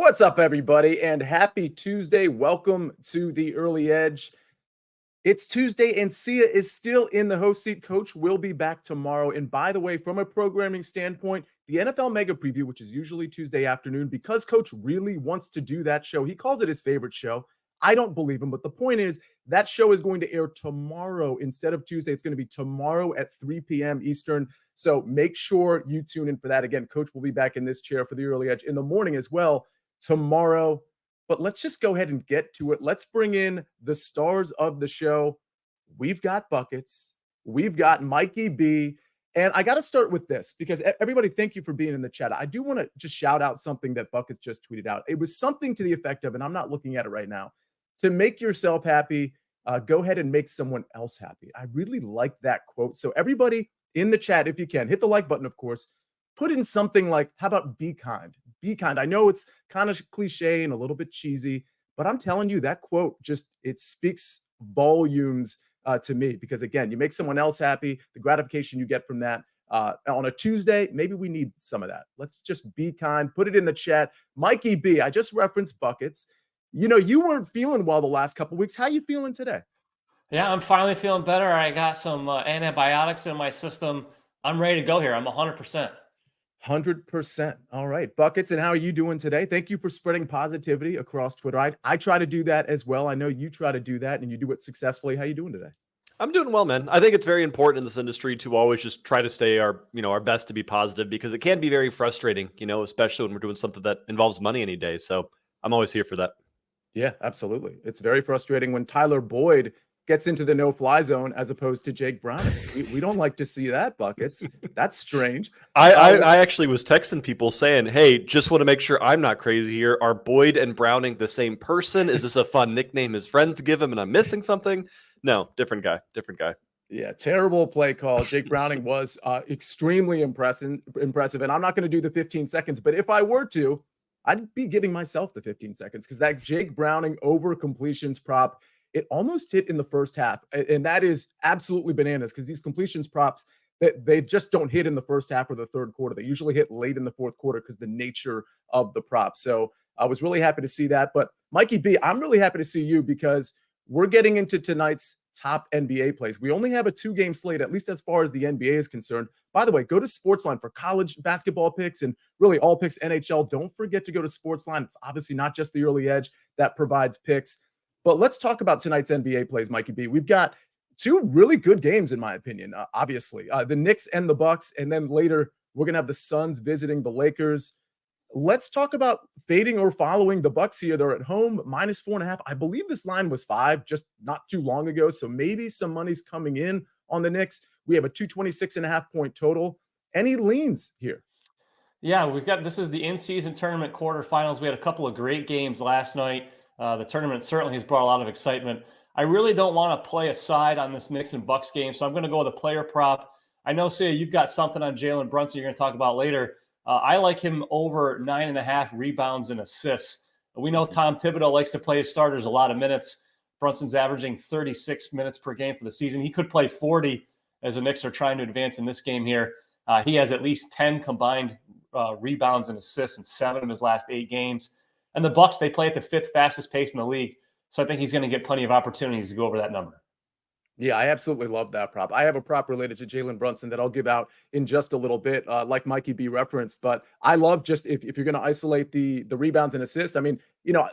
What's up, everybody, and happy Tuesday. Welcome to the Early Edge. It's Tuesday, and Sia is still in the host seat. Coach will be back tomorrow. And by the way, from a programming standpoint, the NFL Mega Preview, which is usually Tuesday afternoon, because Coach really wants to do that show, he calls it his favorite show. I don't believe him, but the point is that show is going to air tomorrow instead of Tuesday. It's going to be tomorrow at 3 p.m. Eastern. So make sure you tune in for that. Again, Coach will be back in this chair for the Early Edge in the morning as well tomorrow. But let's just go ahead and get to it. Let's bring in the stars of the show. We've got Buckets. We've got Mikey B. And I got to start with this because everybody, thank you for being in the chat. I do want to just shout out something that Buckets just tweeted out. It was something to the effect of, and I'm not looking at it right now, to make yourself happy, go ahead and make someone else happy. I really like that quote. So everybody in the chat, if you can, hit the like button, of course. Put in something like, how about be kind? Be kind. I know it's kind of cliche and a little bit cheesy, but I'm telling you that quote it speaks volumes to me because, again, you make someone else happy, the gratification you get from that. On a Tuesday, maybe we need some of that. Let's just be kind. Put it in the chat. Mikey B, I just referenced Buckets. You know, you weren't feeling well the last couple of weeks. How you feeling today? Yeah, I'm finally feeling better. I got some antibiotics in my system. I'm ready to go here. I'm 100%. 100%. All right. Buckets, and how are you doing today? Thank you for spreading positivity across Twitter. I try to do that as well. I know you try to do that, and you do it successfully. How you doing today? I'm doing well, man. I think it's very important in this industry to always just try to stay our best to be positive because it can be very frustrating, especially when we're doing something that involves money any day. So I'm always here for that. Yeah, absolutely. It's very frustrating when Tyler Boyd gets into the no-fly zone as opposed to Jake Browning. We don't like to see that, Buckets. That's strange. I actually was texting people saying, hey, just want to make sure I'm not crazy here. Are Boyd and Browning the same person? Is this a fun nickname his friends give him and I'm missing something? No, different guy. Yeah, terrible play call. Jake Browning was extremely impressive. And I'm not going to do the 15 seconds, but if I were to, I'd be giving myself the 15 seconds because that Jake Browning over completions prop, it almost hit in the first half. And that is absolutely bananas because these completions props, they just don't hit in the first half or the third quarter. They usually hit late in the fourth quarter because the nature of the prop. So I was really happy to see that. But Mikey B, I'm really happy to see you because we're getting into tonight's top NBA plays. We only have a 2-game slate, at least as far as the NBA is concerned. By the way, go to SportsLine for college basketball picks and really all picks NHL. Don't forget to go to SportsLine. It's obviously not just the Early Edge that provides picks. But let's talk about tonight's NBA plays, Mikey B. We've got 2 really good games, in my opinion, obviously. The Knicks and the Bucks, and then later we're going to have the Suns visiting the Lakers. Let's talk about fading or following the Bucks here. They're at home, -4.5. I believe this line was 5 just not too long ago, so maybe some money's coming in on the Knicks. We have a 226.5 point total. Any leans here? Yeah, this is the in-season tournament quarterfinals. We had a couple of great games last night. The tournament certainly has brought a lot of excitement. I really don't want to play a side on this Knicks and Bucks game, so I'm going to go with a player prop. I know, Sia, you've got something on Jalen Brunson you're going to talk about later. I like him over 9.5 rebounds and assists. We know Tom Thibodeau likes to play his starters a lot of minutes. Brunson's averaging 36 minutes per game for the season. He could play 40 as the Knicks are trying to advance in this game here. He has at least 10 combined rebounds and assists in 7 of his last 8 games. And the Bucks, they play at the 5th fastest pace in the league. So I think he's going to get plenty of opportunities to go over that number. Yeah, I absolutely love that prop. I have a prop related to Jalen Brunson that I'll give out in just a little bit, like Mikey B referenced. But I love just if you're going to isolate the rebounds and assists. I mean,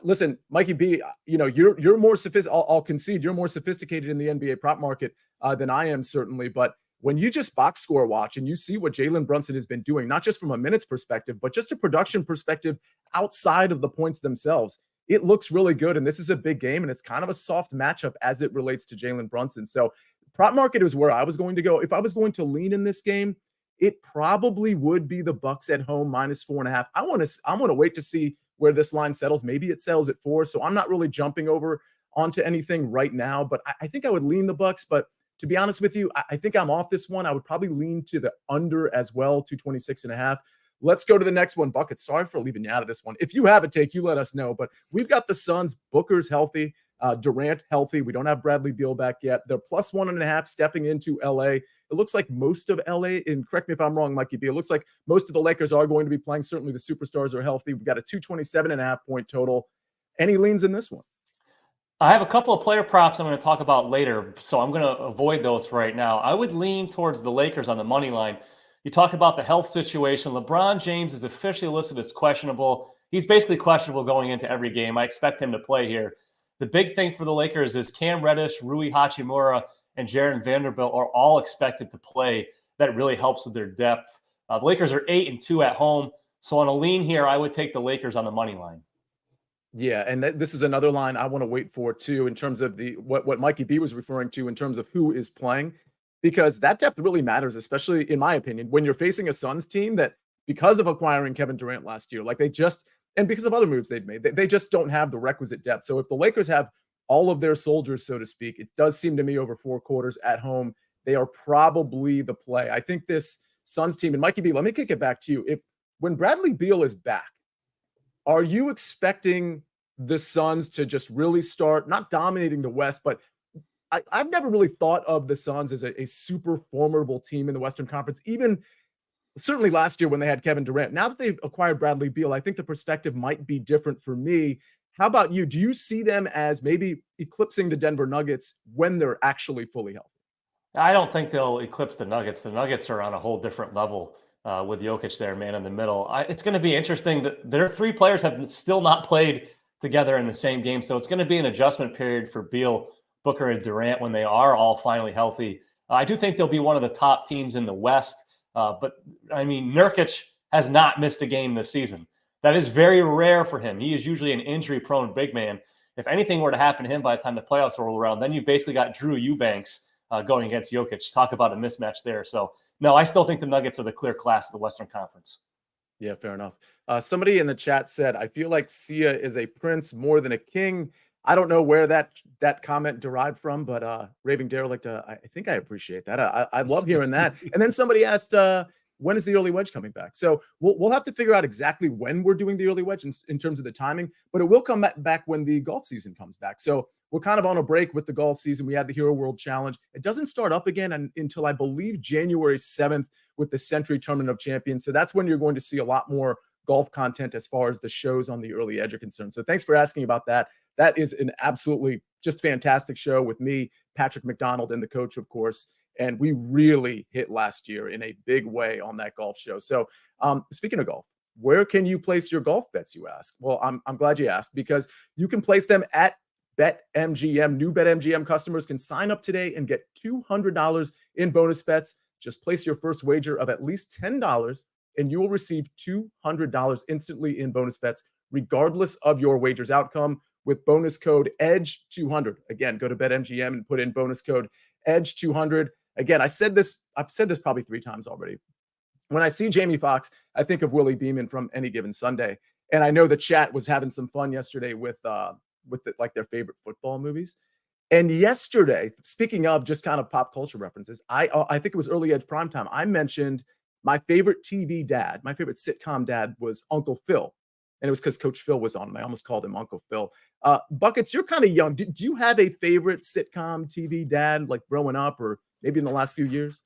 listen, Mikey B, you're more sophisticated. I'll concede you're more sophisticated in the NBA prop market than I am, certainly. But when you just box score watch and you see what Jalen Brunson has been doing, not just from a minutes perspective, but just a production perspective outside of the points themselves, it looks really good. And this is a big game, and it's kind of a soft matchup as it relates to Jalen Brunson. So prop market is where I was going to go. If I was going to lean in this game, it probably would be the Bucks at home -4.5. I want to wait to see where this line settles. Maybe it settles at 4. So I'm not really jumping over onto anything right now, but I think I would lean the Bucks. But to be honest with you, I think I'm off this one. I would probably lean to the under as well, 226.5. Let's go to the next one. Bucket, sorry for leaving you out of this one. If you have a take, you let us know. But we've got the Suns. Booker's healthy. Durant healthy. We don't have Bradley Beal back yet. They're +1.5 stepping into LA. It looks like most of LA, and correct me if I'm wrong, Mikey B, it looks like most of the Lakers are going to be playing. Certainly the superstars are healthy. We've got a 227.5 point total. Any leans in this one? I have a couple of player props I'm going to talk about later, so I'm going to avoid those for right now. I would lean towards the Lakers on the money line. You talked about the health situation. LeBron James is officially listed as questionable. He's basically questionable going into every game. I expect him to play here. The big thing for the Lakers is Cam Reddish, Rui Hachimura, and Jaron Vanderbilt are all expected to play. That really helps with their depth. The Lakers are 8-2 at home. So on a lean here, I would take the Lakers on the money line. Yeah, and this is another line I want to wait for too, in terms of what Mikey B was referring to in terms of who is playing, because that depth really matters, especially in my opinion, when you're facing a Suns team that, because of acquiring Kevin Durant last year, like and because of other moves they've made, they just don't have the requisite depth. So if the Lakers have all of their soldiers, so to speak, it does seem to me over 4 quarters at home, they are probably the play. I think this Suns team, and Mikey B, let me kick it back to you. When Bradley Beal is back, are you expecting the Suns to just really start not dominating the West, but I've never really thought of the Suns as a super formidable team in the Western Conference, even certainly last year when they had Kevin Durant. Now that they've acquired Bradley Beal, I think the perspective might be different for me. How about you? Do you see them as maybe eclipsing the Denver Nuggets when they're actually fully healthy? I don't think they'll eclipse the Nuggets. The Nuggets are on a whole different level with Jokic there, man, in the middle. It's going to be interesting that their 3 players have still not played together in the same game. So it's going to be an adjustment period for Beal, Booker, and Durant when they are all finally healthy. I do think they'll be one of the top teams in the West. But, I mean, Nurkic has not missed a game this season. That is very rare for him. He is usually an injury-prone big man. If anything were to happen to him by the time the playoffs roll around, then you've basically got Drew Eubanks going against Jokic. Talk about a mismatch there. So, no, I still think the Nuggets are the clear class of the Western Conference. Yeah, fair enough. Somebody in the chat said, I feel like Sia is a prince more than a king. I don't know where that comment derived from, but Raving Derelict, I think I appreciate that. I love hearing that. And then somebody asked, when is the early wedge coming back? So we'll have to figure out exactly when we're doing the early wedge in terms of the timing, but it will come back when the golf season comes back. So we're kind of on a break with the golf season. We had the Hero World Challenge. It doesn't start up again until I believe January 7th with the Century Tournament of Champions. So that's when you're going to see a lot more golf content as far as the shows on the early edge are concerned. So thanks for asking about that. That is an absolutely just fantastic show with me, Patrick McDonald, and the coach, of course. And we really hit last year in a big way on that golf show. So speaking of golf, where can you place your golf bets, you ask? Well, I'm glad you asked, because you can place them at BetMGM. New BetMGM customers can sign up today and get $200 in bonus bets. Just place your first wager of at least $10 and you will receive $200 instantly in bonus bets, regardless of your wager's outcome, with bonus code EDGE200. Again, go to BetMGM and put in bonus code EDGE200. Again, I've said this probably 3 times already. When I see Jamie Foxx, I think of Willie Beeman from Any Given Sunday. And I know the chat was having some fun yesterday with their favorite football movies. And yesterday, speaking of just kind of pop culture references, I think it was Early Edge Primetime. I mentioned my favorite TV dad, my favorite sitcom dad was Uncle Phil. And it was because Coach Phil was on him. I almost called him Uncle Phil. Buckets, you're kind of young. Do you have a favorite sitcom TV dad, like growing up or maybe in the last few years?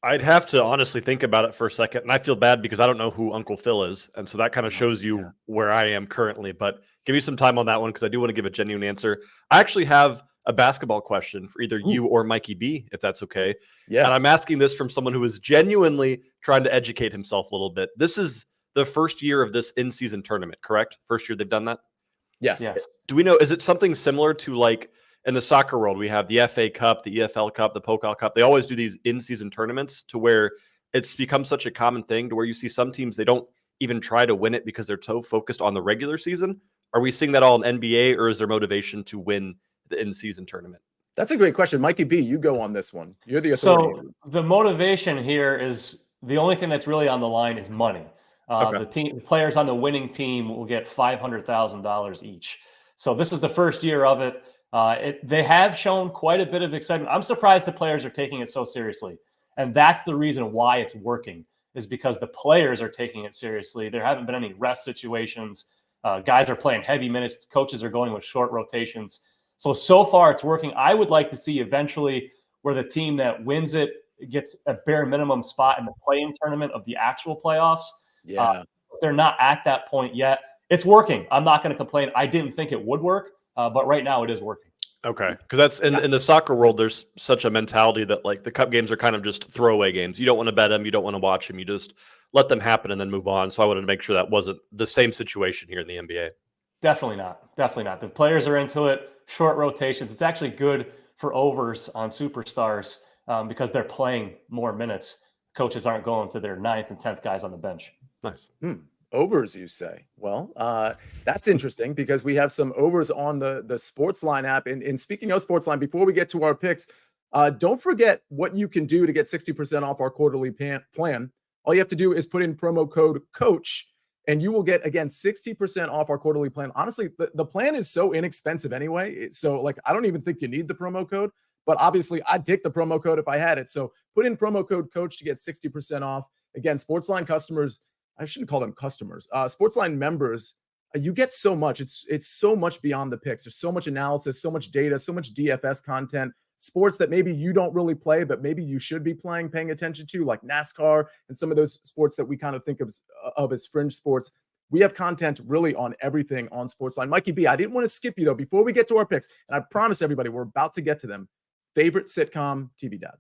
I'd have to honestly think about it for a second. And I feel bad because I don't know who Uncle Phil is. And so that kind of shows you where I am currently. But give me some time on that one because I do want to give a genuine answer. I actually have a basketball question for either you or Mikey B, if that's okay. Yeah. And I'm asking this from someone who is genuinely trying to educate himself a little bit. This is the first year of this in-season tournament, correct? First year they've done that? Yes. Do we know, is it something similar to like in the soccer world, we have the FA Cup, the EFL Cup, the Pokal Cup. They always do these in-season tournaments to where it's become such a common thing to where you see some teams, they don't even try to win it because they're so focused on the regular season. Are we seeing that all in NBA, or is there motivation to win the in-season tournament? That's a great question. Mikey B, you go on this one. You're the authority. So the motivation here is the only thing that's really on the line is money. The players on the winning team will get $500,000 each. So this is the first year of it. They have shown quite a bit of excitement. I'm surprised the players are taking it so seriously. And that's the reason why it's working, is because the players are taking it seriously. There haven't been any rest situations. Guys are playing heavy minutes. Coaches are going with short rotations. So far it's working. I would like to see eventually where the team that wins it gets a bare minimum spot in the play-in tournament of the actual playoffs. Yeah. They're not at that point yet. It's working. I'm not going to complain. I didn't think it would work, but right now it is working. Okay, because that's in the soccer world. There's such a mentality that like the cup games are kind of just throwaway games. You don't want to bet them, you don't want to watch them. You just let them happen and then move on. So I wanted to make sure that wasn't the same situation here in the NBA. Definitely not. Definitely not. The players are into it. Short rotations. It's actually good for overs on superstars because they're playing more minutes. Coaches aren't going to their 9th and 10th guys on the bench. Nice. Overs, you say? Well, that's interesting because we have some overs on the SportsLine app. And speaking of SportsLine, before we get to our picks, don't forget what you can do to get 60% off our quarterly plan. All you have to do is put in promo code COACH, and you will get, again, 60% off our quarterly plan. Honestly, the plan is so inexpensive anyway. So, like, I don't even think you need the promo code. But obviously, I'd take the promo code if I had it. So put in promo code COACH to get 60% off. Again, SportsLine customers, I shouldn't call them customers. SportsLine members, you get so much. It's so much beyond the picks. There's so much analysis, so much data, so much DFS content, sports that maybe you don't really play, but maybe you should be paying attention to, like NASCAR and some of those sports that we kind of think of as fringe sports. We have content really on everything on SportsLine. Mikey B, I didn't want to skip you, though, before we get to our picks. And I promise everybody, we're about to get to them. Favorite sitcom, TV dad?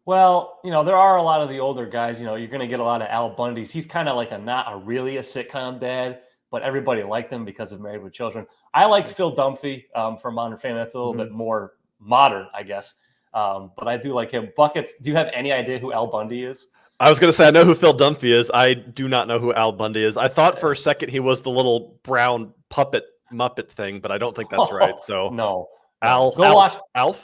Well, there are a lot of the older guys. You're going to get a lot of Al Bundy's. He's kind of like not really a sitcom dad, but everybody liked him because of Married with Children. I like Phil Dunphy from Modern Family. That's a little bit more modern, I guess. But I do like him. Buckets, do you have any idea who Al Bundy is? I was going to say, I know who Phil Dunphy is. I do not know who Al Bundy is. I thought for a second he was the little brown puppet Muppet thing, but I don't think that's right. So no. Alf.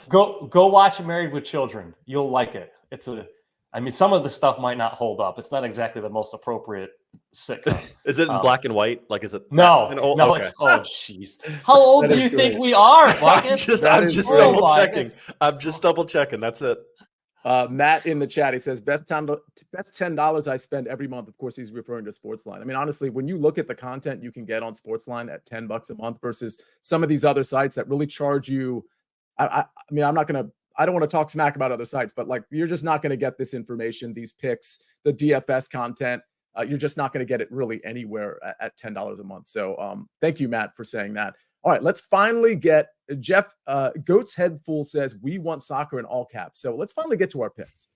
Go watch Married with Children. You'll like it. Some of the stuff might not hold up. It's not exactly the most appropriate sitcom. Is it in black and white? Like, is it? No. Okay. Jeez. How old do you think we are, Bucket? I'm just double checking. I'm just double checking. That's it. Matt in the chat, he says, best $10 I spend every month. Of course, he's referring to SportsLine. I mean, honestly, when you look at the content you can get on SportsLine at $10 a month versus some of these other sites that really charge you, I don't want to talk smack about other sites, but like, you're just not going to get this information, these picks, the DFS content. You're just not going to get it really anywhere at $10 a month. So thank you, Matt, for saying that. All right, let's finally get Jeff. Goat's Head Fool says we want soccer in all caps. So let's finally get to our picks.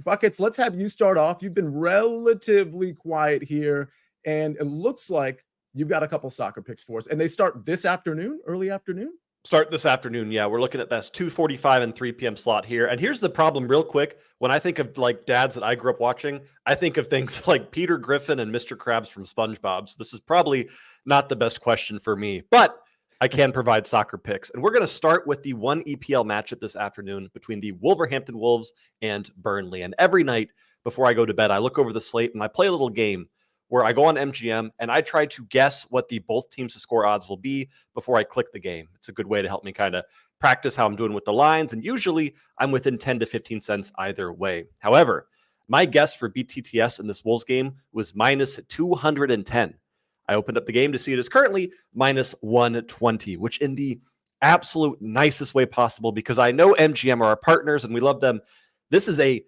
Buckets, let's have you start off. You've been relatively quiet here, and it looks like you've got a couple soccer picks for us. And they start this afternoon, early afternoon? Start this afternoon. Yeah, we're looking at this 2:45 and 3 p.m. slot here. And here's the problem real quick. When I think of like dads that I grew up watching, I think of things like Peter Griffin and Mr. Krabs from SpongeBob. So this is probably not the best question for me, but I can provide soccer picks. And we're going to start with the one EPL matchup this afternoon between the Wolverhampton Wolves and Burnley. And every night before I go to bed, I look over the slate and I play a little game where I go on MGM and I try to guess what the both teams to score odds will be before I click the game. It's a good way to help me kind of practice how I'm doing with the lines. And usually I'm within 10 to 15 cents either way. However, my guess for BTTS in this Wolves game was minus 210. I opened up the game to see it is currently minus 120, which in the absolute nicest way possible, because I know MGM are our partners and we love them. This is a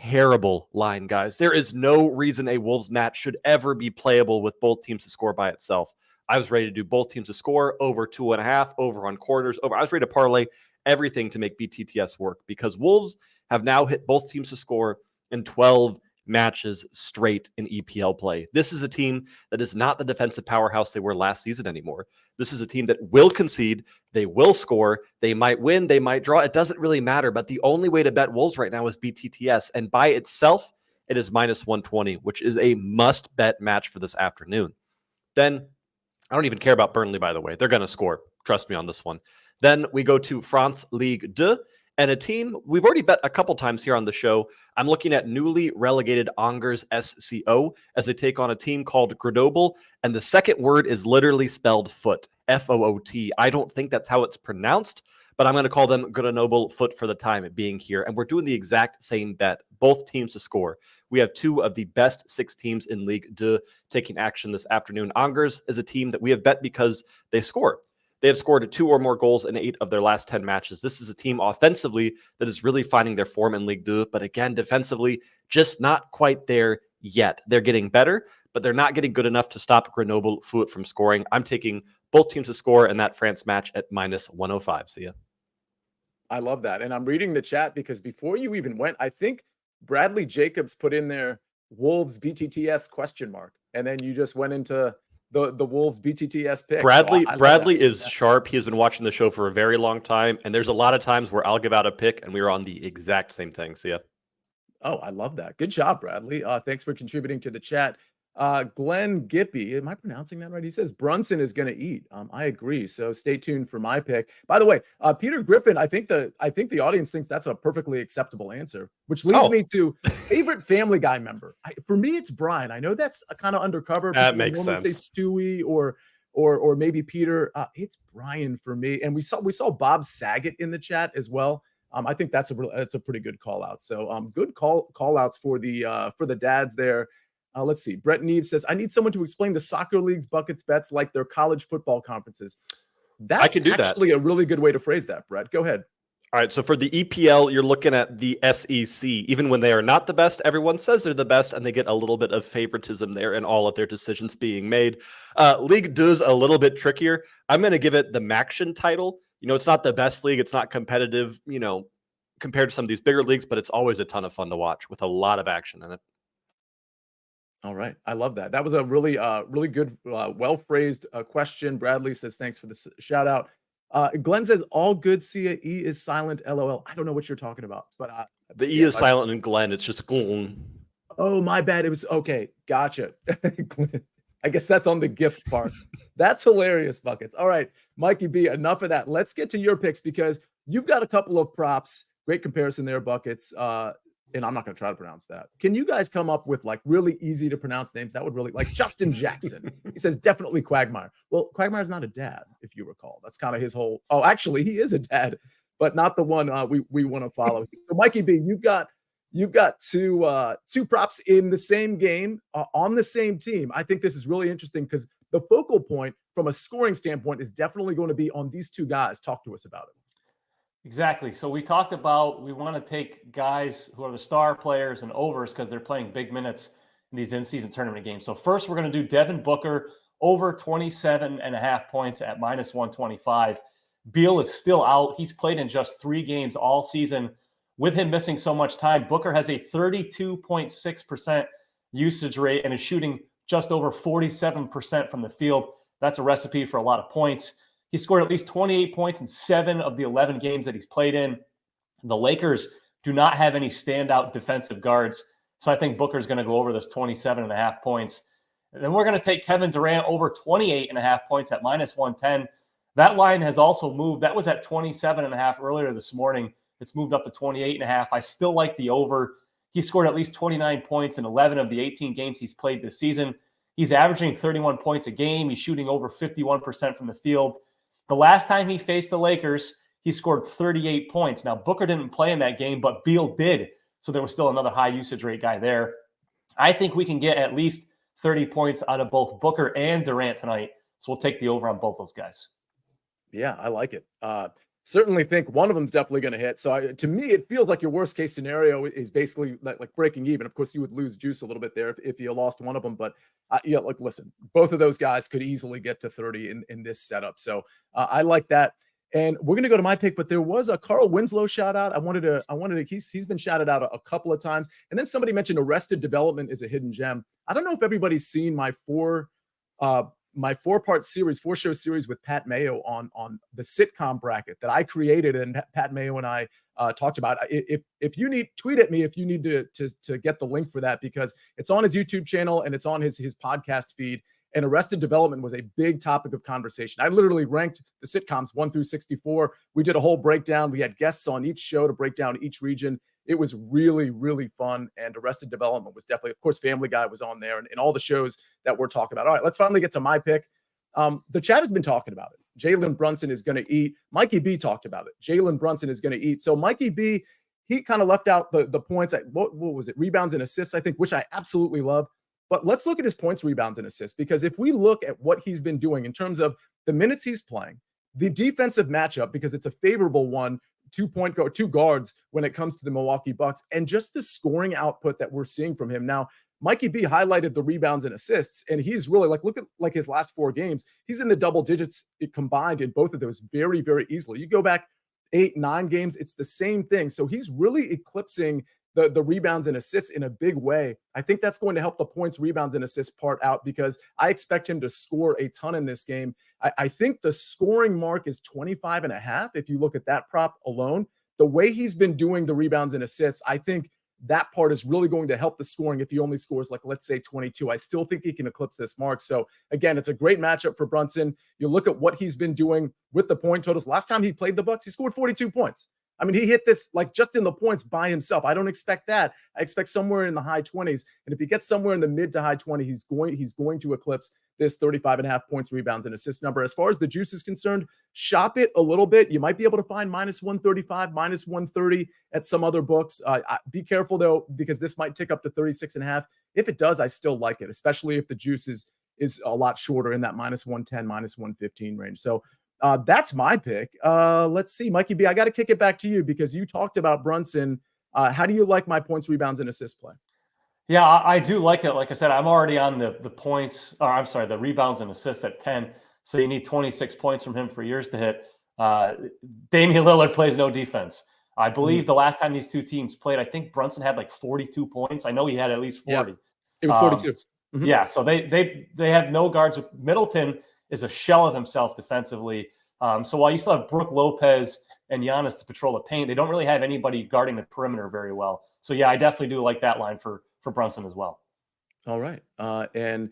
terrible line, guys. There is no reason a Wolves match should ever be playable with both teams to score by itself. I was ready to do both teams to score, over 2.5, over on quarters, over. I was ready to parlay everything to make BTTS work because Wolves have now hit both teams to score in 12 matches straight in EPL play. This is a team that is not the defensive powerhouse they were last season anymore. This is a team that will concede, they will score, they might win, they might draw. It doesn't really matter, but the only way to bet Wolves right now is BTTS, and by itself, it is minus 120, which is a must-bet match for this afternoon. Then, I don't even care about Burnley, by the way. They're going to score. Trust me on this one. Then we go to France Ligue 2, and a team we've already bet a couple times here on the show. I'm looking at newly relegated Angers SCO as they take on a team called Grenoble, and the second word is literally spelled foot, F-O-O-T. I don't think that's how it's pronounced, but I'm going to call them Grenoble Foot for the time being here, and we're doing the exact same bet, both teams to score. We have two of the best 6 teams in Ligue 2 taking action this afternoon. Angers is a team that we have bet because they score. They have scored 2 or more goals in 8 of their last 10 matches. This is a team offensively that is really finding their form in Ligue 2, but again, defensively, just not quite there yet. They're getting better, but they're not getting good enough to stop Grenoble Foot from scoring. I'm taking both teams to score in that France match at -105. See ya. I love that. And I'm reading the chat because before you even went, I think Bradley Jacobs put in there Wolves BTTS question mark. And then you just went into the Wolves BTTS pick. Bradley is sharp. He has been watching the show for a very long time. And there's a lot of times where I'll give out a pick and we are on the exact same thing. See ya. Oh, I love that. Good job, Bradley. Thanks for contributing to the chat. Glenn Gippy, am I pronouncing that right? He says Brunson is going to eat. I agree. So stay tuned for my pick. By the way, Peter Griffin, I think the audience thinks that's a perfectly acceptable answer, which leads me to favorite Family Guy member. For me, it's Brian. I know that's a kind of undercover. That makes sense. Say Stewie or maybe Peter. It's Brian for me. And we saw Bob Saget in the chat as well. I think that's a pretty good call out. So good call outs for the dads there. Let's see. Brett Neves says, I need someone to explain the soccer league's buckets bets like their college football conferences. That's actually a really good way to phrase that, Brett. Go ahead. All right. So for the EPL, you're looking at the SEC. Even when they are not the best, everyone says they're the best, and they get a little bit of favoritism there in all of their decisions being made. League 2 is a little bit trickier. I'm going to give it the Maction title. It's not the best league. It's not competitive, compared to some of these bigger leagues, but it's always a ton of fun to watch with a lot of action in it. All right. I love that. That was a really good, well-phrased question. Bradley says, thanks for the shout out. Glenn says, all good Sia E is silent, LOL. I don't know what you're talking about, but the E is silent in Glenn. It's just Glenn. Oh, my bad. It was okay. Gotcha. I guess that's on the gift part. That's hilarious, Buckets. All right, Mikey B, enough of that. Let's get to your picks because you've got a couple of props. Great comparison there, Buckets. And I'm not going to try to pronounce that. Can you guys come up with like really easy to pronounce names? That would really like Justin Jackson. He says definitely Quagmire. Well, Quagmire's not a dad, if you recall. That's kind of his whole. Oh, actually, he is a dad, but not the one we want to follow. So, Mikey B, you've got two props in the same game on the same team. I think this is really interesting because the focal point from a scoring standpoint is definitely going to be on these two guys. Talk to us about it. Exactly. So we talked about we want to take guys who are the star players and overs because they're playing big minutes in these in-season tournament games. So first we're going to do Devin Booker over 27.5 points at -125. Beal is still out. He's played in just 3 games all season. With him missing so much time, Booker has a 32.6% usage rate and is shooting just over 47% from the field. That's a recipe for a lot of points. He scored at least 28 points in 7 of the 11 games that he's played in. The Lakers do not have any standout defensive guards, so I think Booker's going to go over this 27.5 points. And then we're going to take Kevin Durant over 28.5 points at -110. That line has also moved. That was at 27.5 earlier this morning. It's moved up to 28.5. I still like the over. He scored at least 29 points in 11 of the 18 games he's played this season. He's averaging 31 points a game. He's shooting over 51% from the field. The last time he faced the Lakers, he scored 38 points. Now, Booker didn't play in that game, but Beal did. So there was still another high usage rate guy there. I think we can get at least 30 points out of both Booker and Durant tonight. So we'll take the over on both those guys. Yeah, I like it. Certainly think one of them's definitely going to hit. So to me, it feels like your worst case scenario is basically like breaking even. Of course, you would lose juice a little bit there if you lost one of them. But listen, both of those guys could easily get to 30 in this setup. So I like that. And we're going to go to my pick, but there was a Carl Winslow shout out. He's been shouted out a couple of times. And then somebody mentioned Arrested Development is a hidden gem. I don't know if everybody's seen my 4-part series, 4-show series with Pat Mayo on the sitcom bracket that I created and Pat Mayo and I talked about. If you need, tweet at me if you need to get the link for that because it's on his YouTube channel and it's on his podcast feed. And Arrested Development was a big topic of conversation. I literally ranked the sitcoms 1 through 64. We did a whole breakdown. We had guests on each show to break down each region. It was really, really fun. And Arrested Development was definitely, of course, Family Guy was on there and all the shows that we're talking about. All right, let's finally get to my pick. The chat has been talking about it. Jalen Brunson is going to eat. Mikey B talked about it. Jalen Brunson is going to eat. So Mikey B, he kind of left out the points. What was it? Rebounds and assists, I think, which I absolutely love. But let's look at his points, rebounds, and assists, because if we look at what he's been doing in terms of the minutes he's playing the defensive matchup, because it's a favorable one, two guards when it comes to the Milwaukee Bucks, and just the scoring output that we're seeing from him. Now, Mikey B highlighted the rebounds and assists, and he's really look at his last 4 games. He's in the double digits combined in both of those very, very easily. You go back 8, 9 games, it's the same thing. So he's really eclipsing the rebounds and assists in a big way. I think that's going to help the points, rebounds, and assists part out, because I expect him to score a ton in this game. I think the scoring mark is 25.5. If you look at that prop alone, the way he's been doing the rebounds and assists, I think that part is really going to help the scoring. If he only scores, like, let's say 22, I still think he can eclipse this mark. So again, it's a great matchup for Brunson. You look at what he's been doing with the point totals. Last time he played the Bucks, he scored 42 points. I mean, he hit this like just in the points by himself. I don't expect that. I expect somewhere in the high 20s. And if he gets somewhere in the mid to high 20s, he's going to eclipse this 35.5 points, rebounds, and assist number. As far as the juice is concerned, shop it a little bit. You might be able to find -135, -130 at some other books. Be careful though, because this might tick up to 36.5. If it does, I still like it, especially if the juice is a lot shorter in that -110, -115 range. So that's my pick. Let's see, Mikey B, I got to kick it back to you because you talked about Brunson. How do you like my points, rebounds, and assist play? Yeah, I do like it. Like I said, I'm already on the points, or I'm sorry, the rebounds and assists at 10. So you need 26 points from him for yours to hit. Damian Lillard plays no defense. I believe the last time these two teams played, I think Brunson had like 42 points. I know he had at least 40. Yeah, it was 42. Yeah, so they have no guards. Middleton is a shell of himself defensively. So while you still have Brook Lopez and Giannis to patrol the paint, they don't really have anybody guarding the perimeter very well. So yeah, I definitely do like that line for Brunson as well. All right. And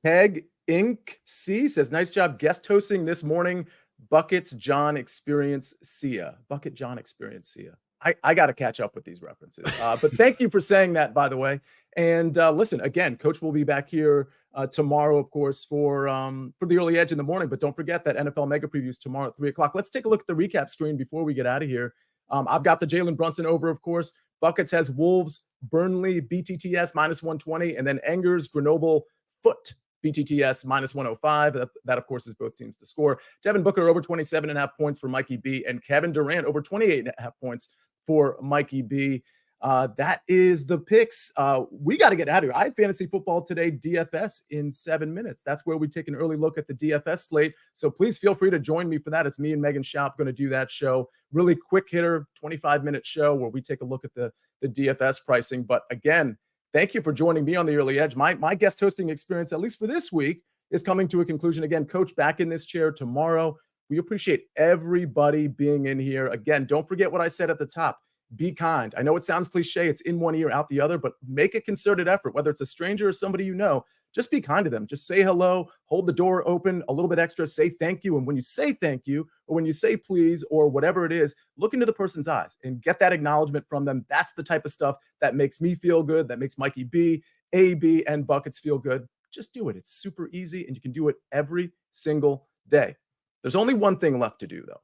Keg Inc. C says, nice job guest hosting this morning. Buckets John Experience Sia. Bucket John Experience Sia. I got to catch up with these references. But thank you for saying that, by the way. And listen, again, Coach will be back here tomorrow, of course, for the early edge in the morning. But don't forget that NFL Mega Previews tomorrow at 3 o'clock. Let's take a look at the recap screen before we get out of here. I've got the Jalen Brunson over, of course. Buckets has Wolves, Burnley, BTTS -120, and then Engers, Grenoble, Foot, BTTS -105. That, of course, is both teams to score. Devin Booker over 27.5 points for Mikey B, and Kevin Durant over 28.5 points for Mikey B. That is the picks. We got to get out of here. I have fantasy football today, DFS in 7 minutes. That's where we take an early look at the DFS slate. So please feel free to join me for that. It's me and Megan Schaub going to do that show. Really quick hitter, 25-minute show where we take a look at the DFS pricing. But again, thank you for joining me on the early edge. My guest hosting experience, at least for this week, is coming to a conclusion. Again, Coach back in this chair tomorrow. We appreciate everybody being in here. Again, don't forget what I said at the top. Be kind. I know it sounds cliche. It's in one ear, out the other, but make a concerted effort, whether it's a stranger or somebody you know. Just be kind to them. Just say hello, hold the door open a little bit extra, say thank you. And when you say thank you, or when you say please, or whatever it is, look into the person's eyes and get that acknowledgement from them. That's the type of stuff that makes me feel good, that makes Mikey B, AB, and Buckets feel good. Just do it. It's super easy, and you can do it every single day. There's only one thing left to do, though.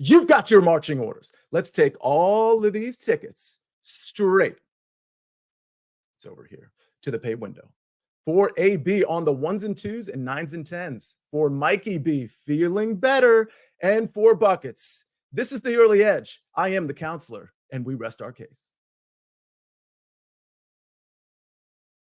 You've got your marching orders. Let's take all of these tickets straight. It's over here to the pay window. For AB on the 1s and 2s and 9s and 10s. For Mikey B, feeling better. And for Buckets, this is the early edge. I am the counselor, and we rest our case.